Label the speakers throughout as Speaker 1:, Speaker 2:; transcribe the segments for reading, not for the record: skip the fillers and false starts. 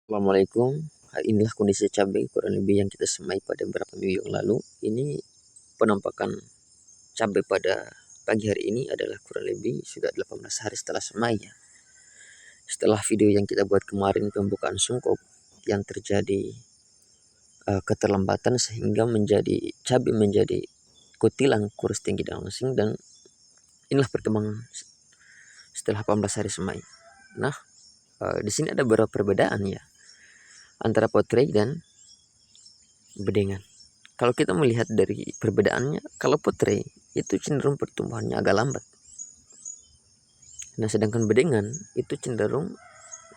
Speaker 1: Assalamualaikum. Inilah kondisi cabai kurang lebih yang kita semai pada beberapa minggu yang lalu. Ini penampakan cabai pada pagi hari ini adalah kurang lebih sudah 18 hari setelah semai ya. Setelah video yang kita buat kemarin pembukaan sungkup yang terjadi keterlambatan sehingga cabai menjadi kutilang kurus tinggi dan langsing, dan inilah perkembangan setelah 18 hari semai. Nah, di sini ada beberapa perbedaan ya antara potret dan bedengan. Kalau kita melihat dari perbedaannya, kalau potret itu cenderung pertumbuhannya agak lambat. Nah, sedangkan bedengan itu cenderung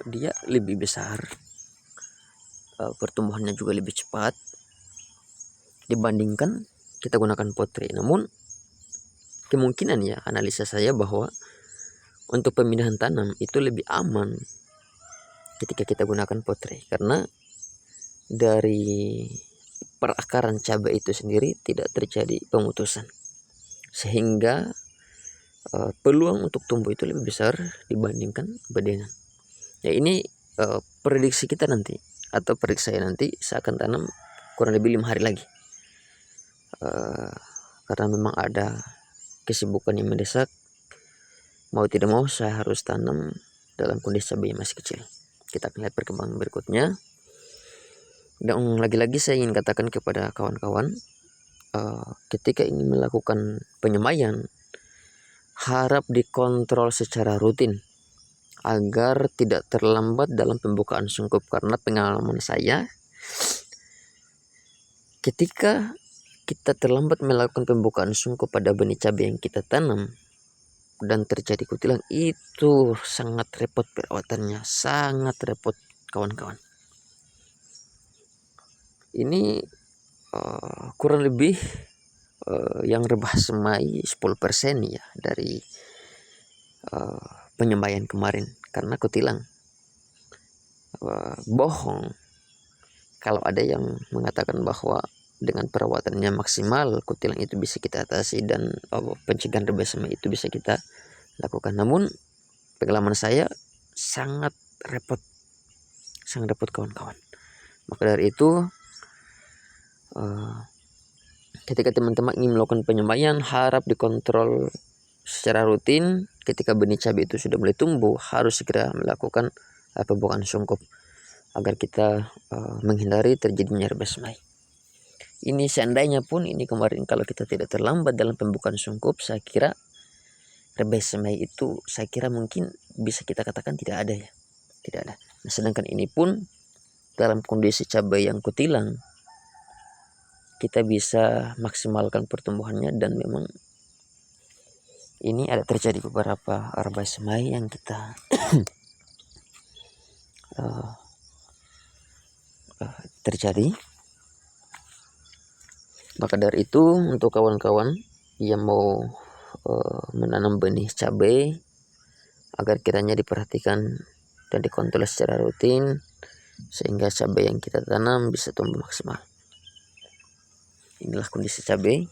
Speaker 1: dia lebih besar, pertumbuhannya juga lebih cepat dibandingkan kita gunakan potret. Namun kemungkinan ya analisa saya bahwa untuk pemindahan tanam itu lebih aman ketika kita gunakan potret, karena dari perakaran cabai itu sendiri tidak terjadi pemutusan, sehingga peluang untuk tumbuh itu lebih besar dibandingkan bedengan. Ya, ini prediksi kita nanti, atau prediksi saya nanti, saya akan tanam kurang lebih 5 hari lagi, karena memang ada kesibukan yang mendesak. Mau tidak mau saya harus tanam dalam kondisi cabai yang masih kecil. Kita akan lihat perkembangan berikutnya. Dan lagi-lagi saya ingin katakan kepada kawan-kawan, ketika ingin melakukan penyemaian, harap dikontrol secara rutin agar tidak terlambat dalam pembukaan sungkup. Karena pengalaman saya, ketika kita terlambat melakukan pembukaan sungkup pada benih cabai yang kita tanam dan terjadi kutilang, itu sangat repot perawatannya, sangat repot kawan-kawan. Ini kurang lebih yang rebah semai 10% ya dari penyemaian kemarin karena kutilang. Bohong kalau ada yang mengatakan bahwa dengan perawatannya maksimal kutilang itu bisa kita atasi dan pencegahan rebah semai itu bisa kita lakukan. Namun pengalaman saya sangat repot kawan-kawan. Maka dari itu, ketika teman-teman ingin melakukan penyemaian, harap dikontrol secara rutin. Ketika benih cabai itu sudah mulai tumbuh, harus segera melakukan pembukaan sungkup agar kita menghindari terjadinya rebah semai. Ini seandainya pun ini kemarin kalau kita tidak terlambat dalam pembukaan sungkup, saya kira rebah semai itu saya kira mungkin bisa kita katakan tidak ada ya, tidak ada. Nah, sedangkan ini pun dalam kondisi cabai yang kutilang, kita bisa maksimalkan pertumbuhannya, dan memang ini ada terjadi beberapa rebah semai yang kita terjadi. Maka dari itu, untuk kawan-kawan yang mau menanam benih cabai, agar kiranya diperhatikan dan dikontrol secara rutin sehingga cabai yang kita tanam bisa tumbuh maksimal. Inilah kondisi cabai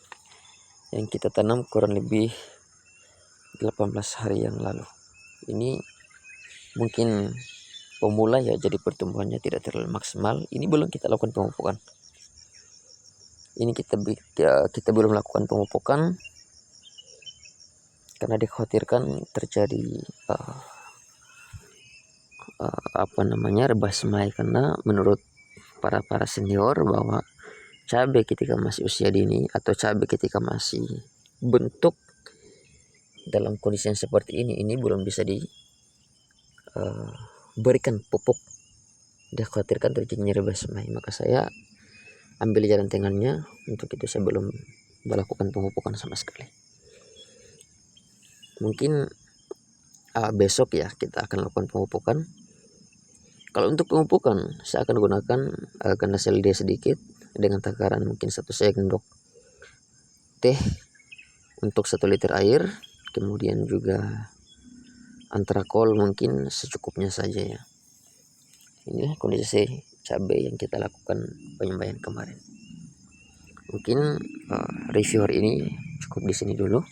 Speaker 1: yang kita tanam kurang lebih 18 hari yang lalu. Ini mungkin pemula ya, jadi pertumbuhannya tidak terlalu maksimal. Ini belum kita lakukan pemupukan. Ini kita belum lakukan pemupukan karena dikhawatirkan terjadi rebah semai, karena menurut para senior bahwa cabai ketika masih usia dini atau cabai ketika masih bentuk dalam kondisi yang seperti ini belum bisa diberikan pupuk, dikhawatirkan terjadinya rebah semai. Maka saya ambil jalan tengahnya. Untuk itu saya belum melakukan pemupukan sama sekali. Mungkin besok ya kita akan lakukan pemupukan. Kalau untuk pemupukan saya akan gunakan gandas LED sedikit dengan takaran mungkin 1 sendok teh untuk 1 liter air. Kemudian juga antrakol mungkin secukupnya saja ya. Inilah kondisi cabai yang kita lakukan penyembaian kemarin. Mungkin review hari ini cukup di sini dulu.